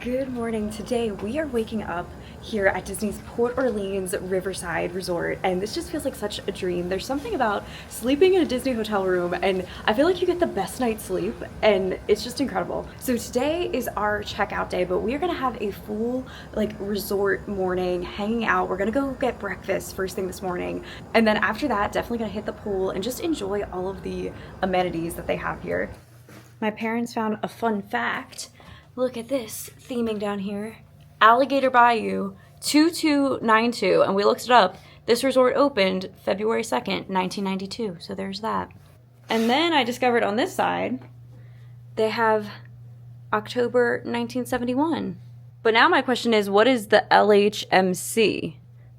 Good morning. Today we are waking up here at Disney's Port Orleans Riverside Resort, and this just feels like such a dream. There's something about sleeping in a Disney hotel room, and I feel like you get the best night's sleep, and it's just incredible. So today is our checkout day, but we are gonna have a full resort morning hanging out. We're gonna go get breakfast first thing this morning, and then after that definitely gonna hit the pool and just enjoy all of the amenities that they have here. My parents found a fun fact. Look at this theming down here. Alligator Bayou 2292, and we looked it up. This resort opened February 2nd, 1992, so there's that. And then I discovered on this side, they have October 1971. But now my question is, what is the LHMC?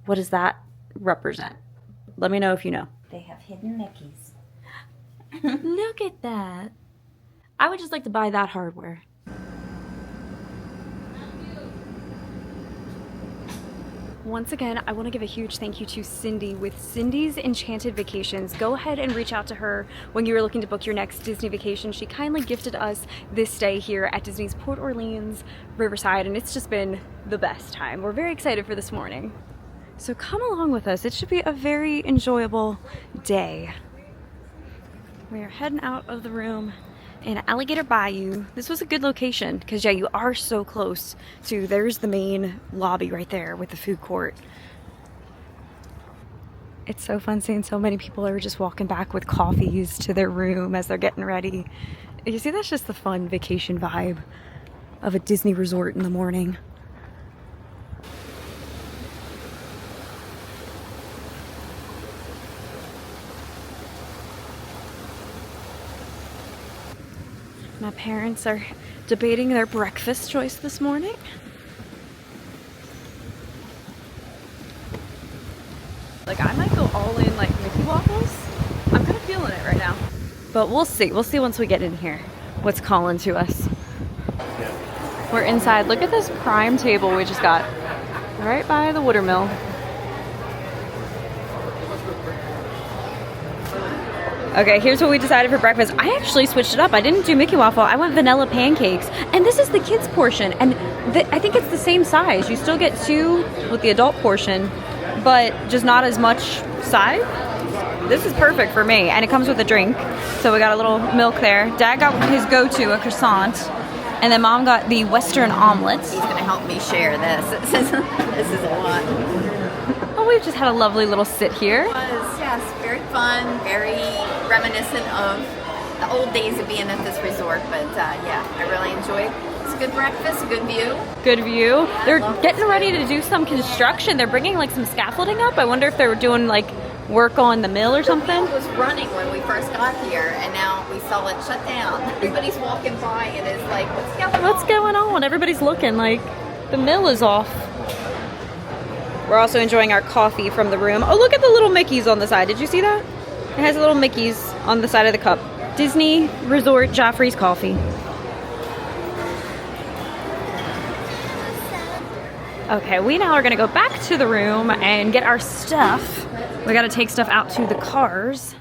What does that represent? Let me know if you know. They have hidden Mickeys. Look at that. I would just like to buy that hardware. Once again, I want to give a huge thank you to Cindy with Cindy's Enchanted Vacations. Go ahead and reach out to her when you are looking to book your next Disney vacation. She kindly gifted us this stay here at Disney's Port Orleans Riverside, and it's just been the best time. We're very excited for this morning. So come along with us. It should be a very enjoyable day. We are heading out of the room in Alligator Bayou. This was a good location because, yeah, you are so close to, there's the main lobby right there with the food court. It's so fun seeing so many people are just walking back with coffees to their room as they're getting ready. You see, that's just the fun vacation vibe of a Disney resort in the morning. My parents are debating their breakfast choice this morning. I might go all in Mickey waffles. I'm kind of feeling it right now. But we'll see. We'll see once we get in here what's calling to us. We're inside. Look at this prime table we just got right by the watermill. Okay, here's what we decided for breakfast. I actually switched it up. I didn't do Mickey waffle. I went vanilla pancakes. And this is the kids portion. And I think it's the same size. You still get two with the adult portion, but just not as much size. This is perfect for me. And it comes with a drink. So we got a little milk there. Dad got his go-to, a croissant. And then Mom got the Western omelet. He's going to help me share this. This is a lot. Oh, we've just had a lovely little sit here. It was, yes, very fun, very reminiscent of the old days of being at this resort. But yeah, I really enjoyed it. It's a good breakfast, a good view. Good view. They're getting ready to do some construction. They're bringing some scaffolding up. I wonder if they were doing work on the mill or something. The mill was running when we first got here, and now we saw it shut down. Everybody's walking by and is like, what's going on? What's going on? Everybody's looking the mill is off. We're also enjoying our coffee from the room. Oh, look at the little Mickeys on the side. Did you see that? It has little Mickeys on the side of the cup. Disney Resort Joffrey's coffee. Okay, we now are going to go back to the room and get our stuff. We got to take stuff out to the cars.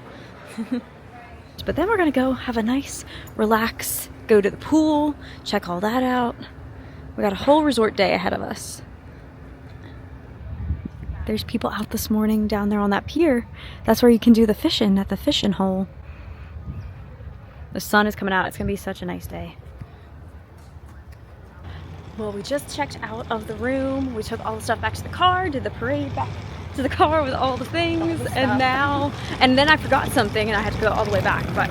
But then we're going to go have a nice relax, go to the pool, check all that out. We got a whole resort day ahead of us. There's people out this morning down there on that pier. That's where you can do the fishing at the fishing hole. The sun is coming out. It's going to be such a nice day. Well, we just checked out of the room. We took all the stuff back to the car, did the parade back to the car with all the things, and then I forgot something and I had to go all the way back, but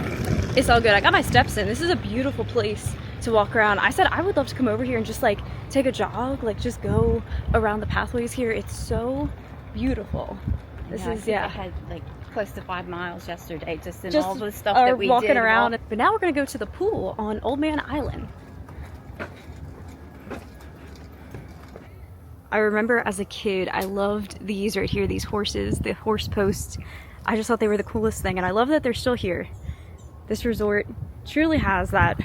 it's all good. I got my steps in. This is a beautiful place to walk around. I said I would love to come over here and just take a jog, just go around the pathways here. It's so beautiful. This is, yeah. I had close to 5 miles yesterday just in all the stuff that we walking did. Around. But now we're gonna go to the pool on Old Man Island. I remember as a kid, I loved these right here, these horses, the horse posts. I just thought they were the coolest thing, and I love that they're still here. This resort truly has that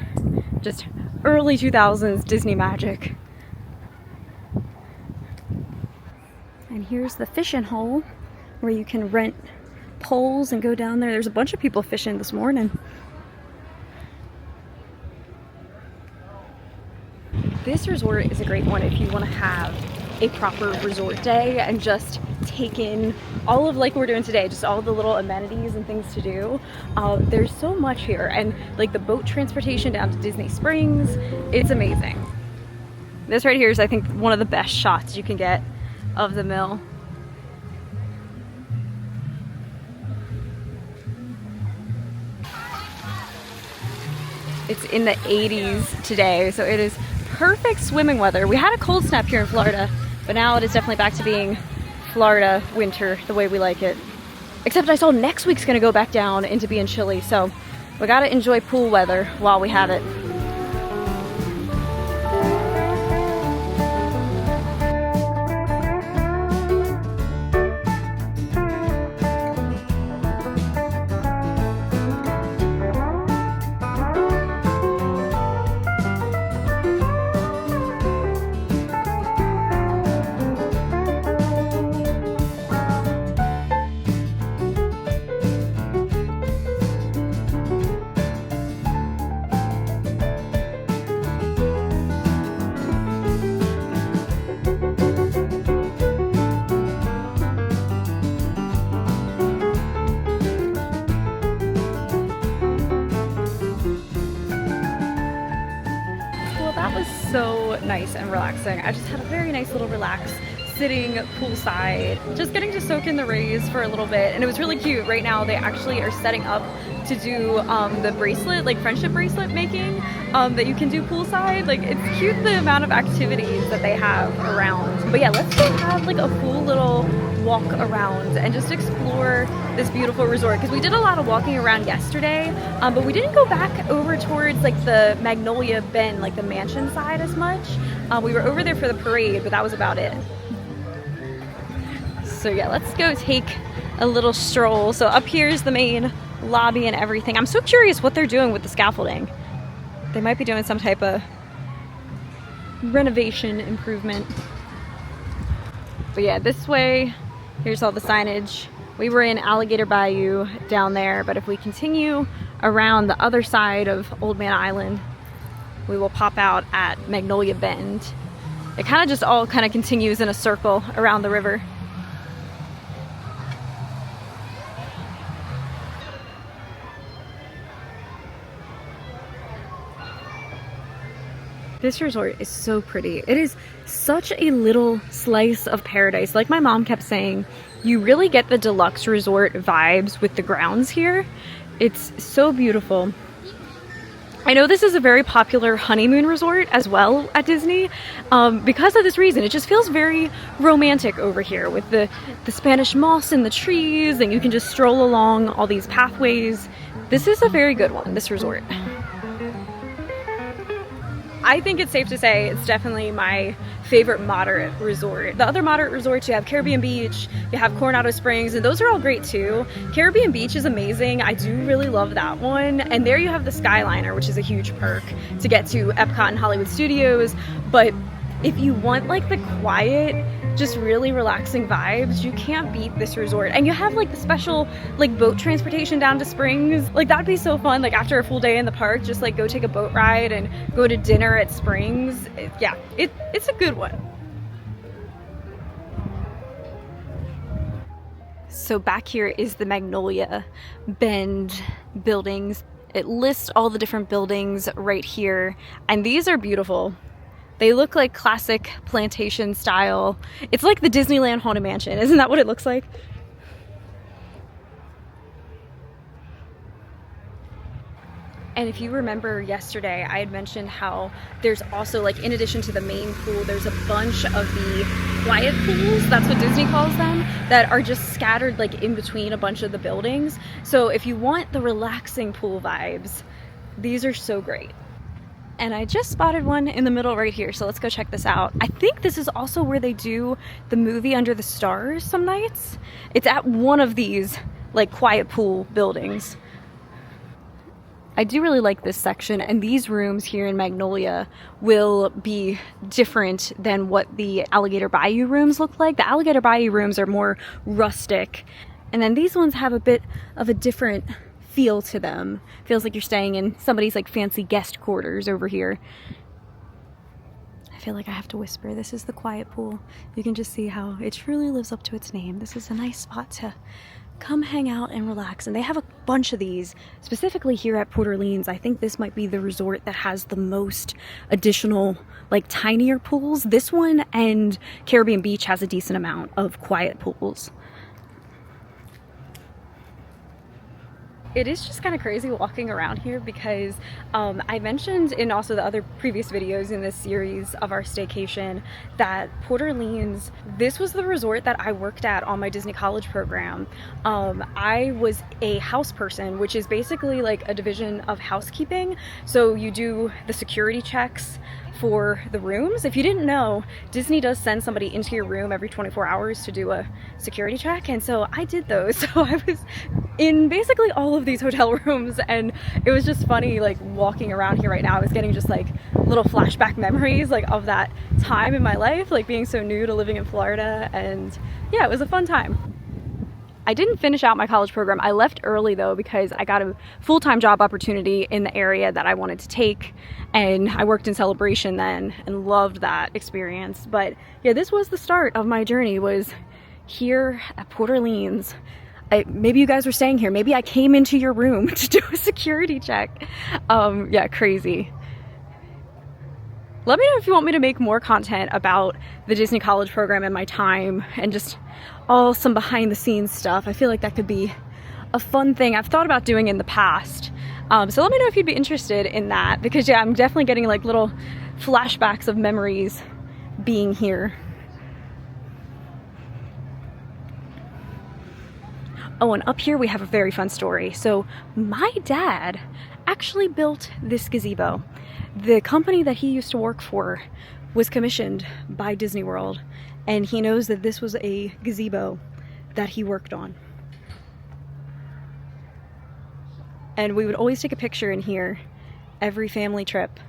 just early 2000s Disney magic. And here's the fishing hole where you can rent poles and go down there. There's a bunch of people fishing this morning. This this resort is a great one if you want to have a proper resort day and just take in all of like we're doing today, just all the little amenities and things to do. There's so much here, and like the boat transportation down to Disney Springs, it's amazing. This right here is, I think, one of the best shots you can get of the mill. It's in the 80s today, so it is perfect swimming weather. We had a cold snap here in Florida, but now it is definitely back to being Florida winter the way we like it. Except I saw next week's gonna go back down into being chilly, so we gotta enjoy pool weather while we have it. So nice and relaxing. I just had a very nice little relax sitting poolside, just getting to soak in the rays for a little bit, and it was really cute. Right now they actually are setting up to do the bracelet, like friendship bracelet making that you can do poolside. Like, it's cute the amount of activities that they have around. But yeah, let's go have like a cool little walk around and just explore this beautiful resort, because we did a lot of walking around yesterday, but we didn't go back over towards like the Magnolia Bend, like the mansion side as much. We were over there for the parade, but that was about it. So yeah, let's go take a little stroll. So up here is the main lobby and everything. I'm so curious what they're doing with the scaffolding. They might be doing some type of renovation improvement. But yeah, this way, here's all the signage. We were in Alligator Bayou down there, but if we continue around the other side of Old Man Island, we will pop out at Magnolia Bend. It kind of just all kind of continues in a circle around the river. This resort is so pretty. It is such a little slice of paradise. Like my mom kept saying, you really get the deluxe resort vibes with the grounds here. It's so beautiful. I know this is a very popular honeymoon resort as well at Disney because of this reason. It just feels very romantic over here with the Spanish moss and the trees, and you can just stroll along all these pathways. This is a very good one, this resort. I think it's safe to say it's definitely my favorite moderate resort. The other moderate resorts, you have Caribbean Beach, you have Coronado Springs, and those are all great too. Caribbean Beach is amazing. I do really love that one. And there you have the Skyliner, which is a huge perk to get to Epcot and Hollywood Studios. But if you want like the quiet, just really relaxing vibes, you can't beat this resort. And you have like the special like boat transportation down to Springs. Like that'd be so fun, like after a full day in the park, just like go take a boat ride and go to dinner at Springs. It's a good one. So back here is the Magnolia Bend buildings. It lists all the different buildings right here, and these are beautiful. They look like classic plantation style. It's like the Disneyland Haunted Mansion. Isn't that what it looks like? And if you remember yesterday, I had mentioned how there's also, like, in addition to the main pool, there's a bunch of the quiet pools, that's what Disney calls them, that are just scattered like in between a bunch of the buildings. So if you want the relaxing pool vibes, these are so great. And I just spotted one in the middle right here, so let's go check this out. I think this is also where they do the movie Under the Stars some nights. It's at one of these like quiet pool buildings. I do really like this section, and these rooms here in Magnolia will be different than what the Alligator Bayou rooms look like. The Alligator Bayou rooms are more rustic, and then these ones have a bit of a different feel to them. Feels like you're staying in somebody's like fancy guest quarters over here. I feel like I have to whisper. This is the quiet pool. You can just see how it truly lives up to its name. This is a nice spot to come hang out and relax. And they have a bunch of these, specifically here at Port Orleans. I think this might be the resort that has the most additional, like, tinier pools. This one and Caribbean Beach has a decent amount of quiet pools. It is just kind of crazy walking around here because I mentioned in also the other previous videos in this series of our staycation that Port Orleans, this was the resort that I worked at on my Disney College program. I was a house person, which is basically like a division of housekeeping. So you do the security checks for the rooms. If you didn't know, Disney does send somebody into your room every 24 hours to do a security check, and so I did those. So I was in basically all of these hotel rooms, and it was just funny, like, walking around here right now. I was getting just like little flashback memories, like, of that time in my life, like being so new to living in Florida, and yeah, it was a fun time. I didn't finish out my college program. I left early though because I got a full-time job opportunity in the area that I wanted to take, and I worked in celebration then and loved that experience. But yeah, this was the start of my journey, was here at Port Orleans. Maybe you guys were staying here. Maybe I came into your room to do a security check. Yeah, crazy. Let me know if you want me to make more content about the Disney College program and my time and just all some behind the scenes stuff. I feel like that could be a fun thing I've thought about doing in the past. So let me know if you'd be interested in that, because yeah, I'm definitely getting like little flashbacks of memories being here. Oh, and up here we have a very fun story. So my dad actually built this gazebo. The company that he used to work for was commissioned by Disney World, and he knows that this was a gazebo that he worked on. And we would always take a picture in here every family trip.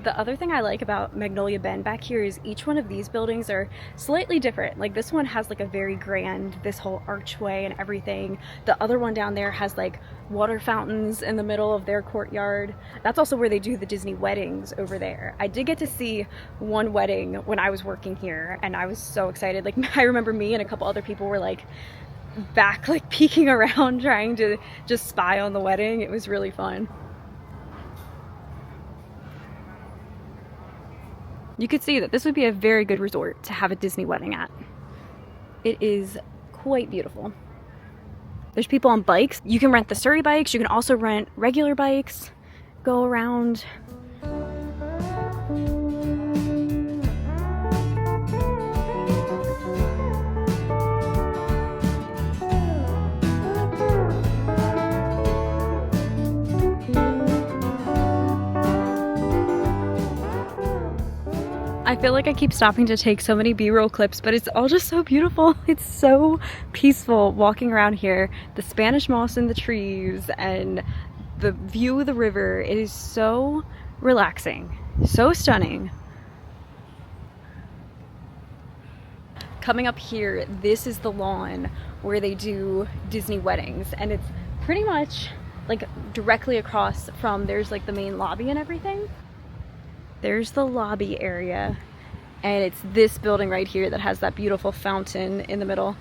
The other thing I like about Magnolia Bend back here is each one of these buildings are slightly different. Like this one has like a very grand, this whole archway and everything. The other one down there has like water fountains in the middle of their courtyard. That's also where they do the Disney weddings over there. I did get to see one wedding when I was working here, and I was so excited. Like I remember me and a couple other people were like back, like peeking around trying to just spy on the wedding. It was really fun. You could see that this would be a very good resort to have a Disney wedding at. It is quite beautiful. There's people on bikes. You can rent the Surrey bikes. You can also rent regular bikes, go around. I feel like I keep stopping to take so many B-roll clips, but it's all just so beautiful. It's so peaceful walking around here. The Spanish moss in the trees and the view of the river. It is so relaxing, so stunning. Coming up here, this is the lawn where they do Disney weddings, and it's pretty much like directly across from, there's like the main lobby and everything. There's the lobby area, and it's this building right here that has that beautiful fountain in the middle.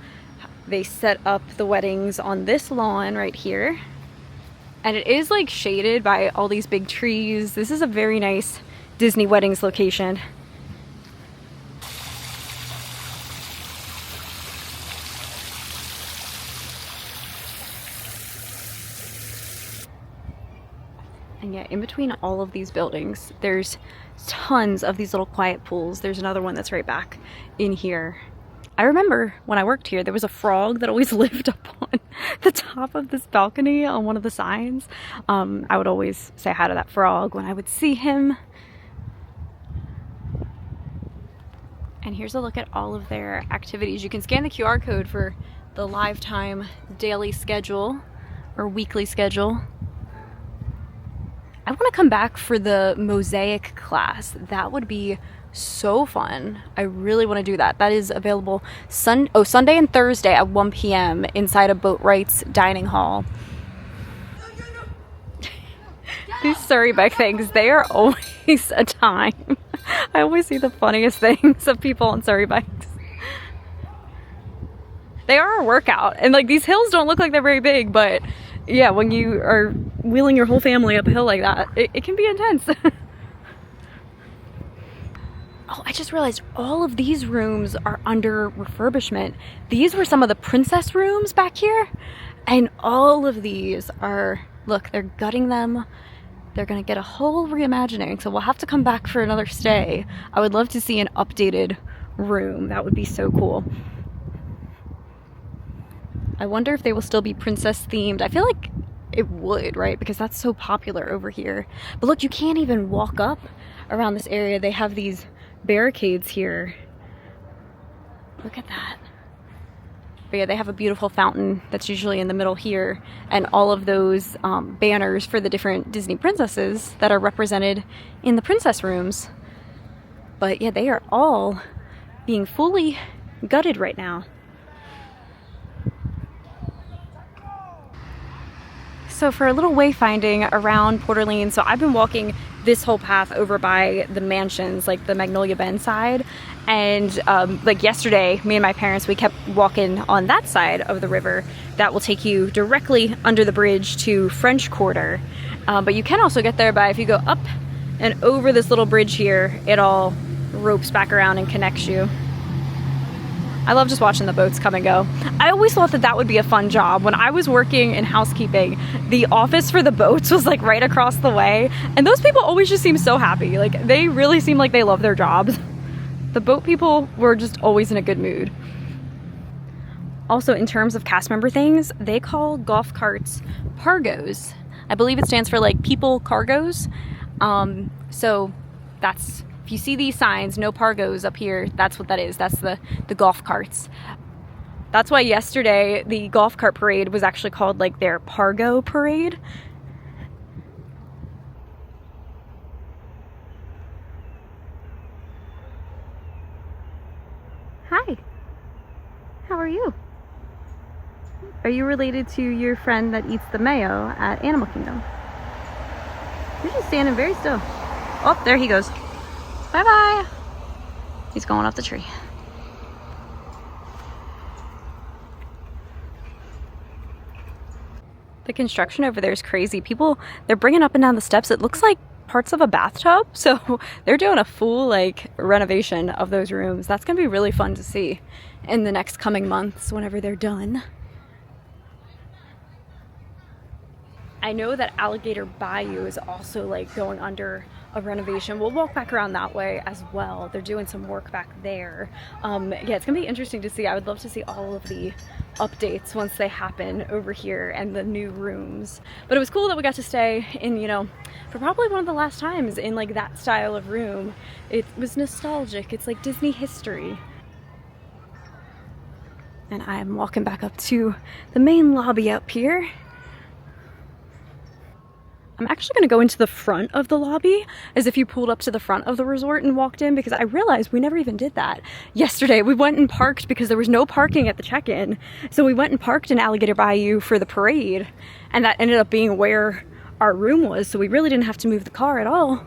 They set up the weddings on this lawn right here, and it is like shaded by all these big trees. This is a very nice Disney weddings location. And yeah, in between all of these buildings, there's tons of these little quiet pools. There's another one that's right back in here. I remember when I worked here, there was a frog that always lived up on the top of this balcony on one of the signs. I would always say hi to that frog when I would see him. And here's a look at all of their activities. You can scan the QR code for the lifetime daily schedule or weekly schedule. I want to come back for the mosaic class. That would be so fun. I really want to do that. That is available Sunday and Thursday at 1 p.m. inside of Boat Wright's dining hall. These Surrey bike things, they are always a time. I always see the funniest things of people on Surrey bikes. They are a workout, and like these hills don't look like they're very big, but yeah, when you are wheeling your whole family up a hill like that, it can be intense. Oh, I just realized all of these rooms are under refurbishment. These were some of the princess rooms back here, and all of these are, look, they're gutting them. They're gonna get a whole reimagining, so we'll have to come back for another stay. I would love to see an updated room. That would be so cool. I wonder if they will still be princess themed. I feel like it would, right? Because that's so popular over here. But look, you can't even walk up around this area. They have these barricades here. Look at that. But yeah, they have a beautiful fountain that's usually in the middle here, and all of those banners for the different Disney princesses that are represented in the princess rooms. But yeah, they are all being fully gutted right now. So for a little wayfinding around Port Orleans, so I've been walking this whole path over by the mansions, like the Magnolia Bend side, and like yesterday, me and my parents, we kept walking on that side of the river. That will take you directly under the bridge to French Quarter, but you can also get there by, if you go up and over this little bridge here, it all ropes back around and connects you. I love just watching the boats come and go. I always thought that that would be a fun job. When I was working in housekeeping, the office for the boats was like right across the way. And those people always just seem so happy. Like they really seem like they love their jobs. The boat people were just always in a good mood. Also, in terms of cast member things, they call golf carts pargos. I believe it stands for like people cargos. So that's, if you see these signs, no pargos up here, that's what that is. That's the golf carts. That's why yesterday the golf cart parade was actually called like their Pargo parade. Hi, how are you? Are you related to your friend that eats the mayo at Animal Kingdom? You're just standing very still. Oh, there he goes. Bye-bye. He's going up the tree. The construction over there is crazy. People, they're bringing up and down the steps. It looks like parts of a bathtub. So they're doing a full like renovation of those rooms. That's gonna be really fun to see in the next coming months whenever they're done. I know that Alligator Bayou is also like going under a renovation. We'll walk back around that way as well. They're doing some work back there. Yeah, it's gonna be interesting to see. I would love to see all of the updates once they happen over here and the new rooms. But it was cool that we got to stay in, you know, for probably one of the last times in like that style of room. It was nostalgic. It's like Disney history. And I am walking back up to the main lobby up here. I'm actually going to go into the front of the lobby as if you pulled up to the front of the resort and walked in, because I realized we never even did that yesterday. We went and parked because there was no parking at the check-in. So we went and parked in Alligator Bayou for the parade, and that ended up being where our room was. So we really didn't have to move the car at all.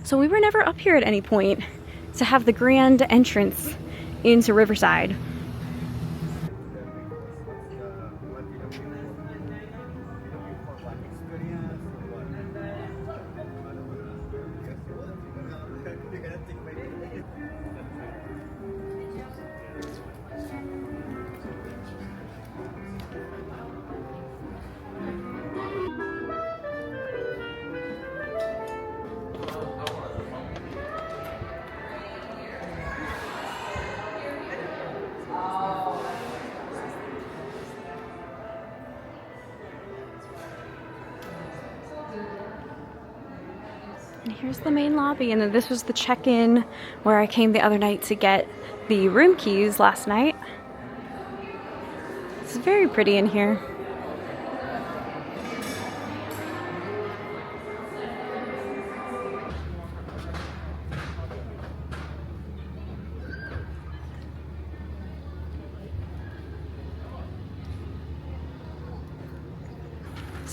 So we were never up here at any point to have the grand entrance into Riverside. And here's the main lobby, and then this was the check-in where I came the other night to get the room keys last night. It's very pretty in here.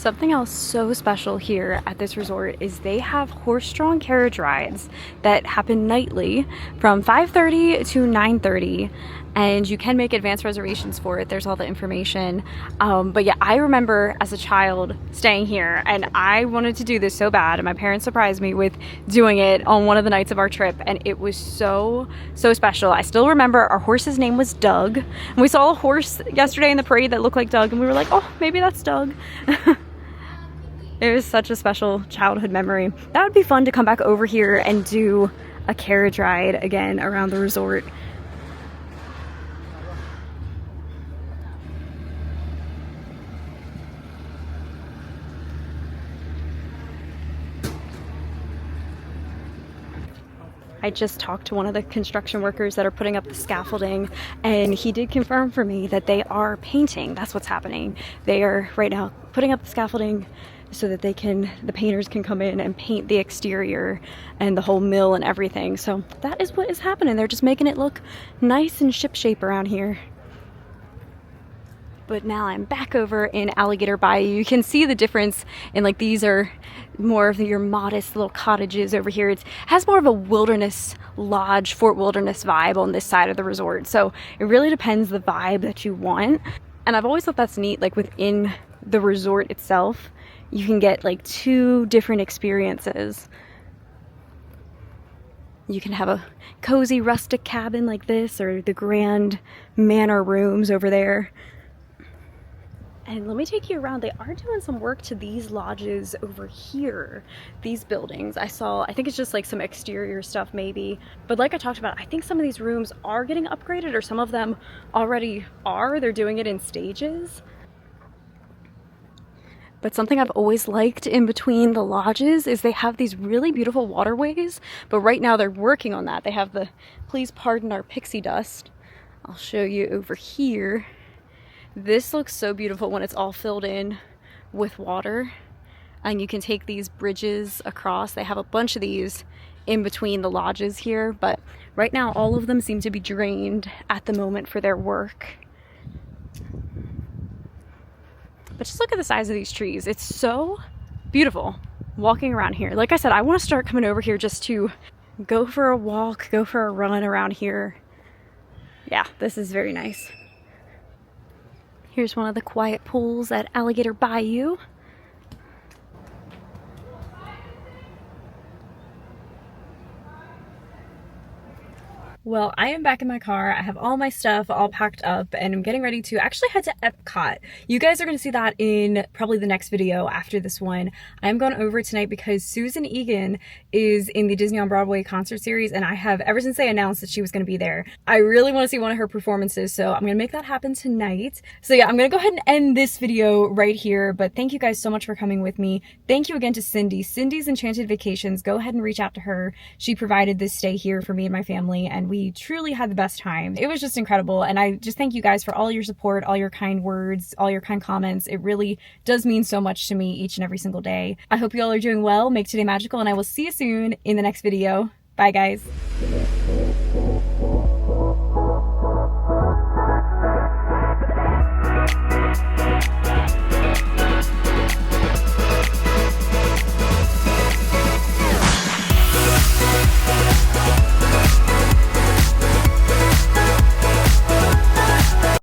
Something else so special here at this resort is they have horse-drawn carriage rides that happen nightly from 5:30 to 9:30, and you can make advance reservations for it. There's all the information. But yeah, I remember as a child staying here, and I wanted to do this so bad, and my parents surprised me with doing it on one of the nights of our trip, and it was so special. I still remember our horse's name was Doug, and we saw a horse yesterday in the parade that looked like Doug, and we were like, oh, maybe that's Doug. It was such a special childhood memory. That would be fun to come back over here and do a carriage ride again around the resort. I just talked to one of the construction workers that are putting up the scaffolding, and he did confirm for me that they are painting. That's what's happening. They are right now putting up the scaffolding so that the painters can come in and paint the exterior and the whole mill and everything. So that is what is happening. They're just making it look nice and shipshape around here. But now I'm back over in Alligator Bayou. You can see the difference in, like, these are more of your modest little cottages over here. It has more of a wilderness lodge, Fort Wilderness vibe on this side of the resort. So it really depends the vibe that you want. And I've always thought that's neat, like within the resort itself, you can get like 2 different experiences. You can have a cozy rustic cabin like this, or the grand manor rooms over there. And let me take you around. They are doing some work to these lodges over here, these buildings. I think it's just like some exterior stuff maybe. But like I talked about, I think some of these rooms are getting upgraded, or some of them already are. They're doing it in stages. But something I've always liked in between the lodges is they have these really beautiful waterways. But right now they're working on that. They have the, please pardon our pixie dust. I'll show you over here. This looks so beautiful when it's all filled in with water, and you can take these bridges across. They have a bunch of these in between the lodges here, but right now all of them seem to be drained at the moment for their work. But just look at the size of these trees. It's so beautiful walking around here. Like I said, I want to start coming over here just to go for a walk, go for a run around here. Yeah, this is very nice. Here's one of the quiet pools at Alligator Bayou. Well, I am back in my car. I have all my stuff all packed up, and I'm getting ready to actually head to Epcot. You guys are going to see that in probably the next video after this one. I'm going over tonight because Susan Egan is in the Disney on Broadway concert series, and I have, ever since they announced that she was going to be there, I really want to see one of her performances, so I'm going to make that happen tonight. So yeah, I'm going to go ahead and end this video right here, but thank you guys so much for coming with me. Thank you again to Cindy. Cindy's Enchanted Vacations. Go ahead and reach out to her. She provided this stay here for me and my family, and we truly had the best time. It was just incredible, and I just thank you guys for all your support, all your kind words, all your kind comments. It really does mean so much to me each and every single day. I hope you all are doing well. Make today magical, and I will see you soon in the next video. Bye, guys.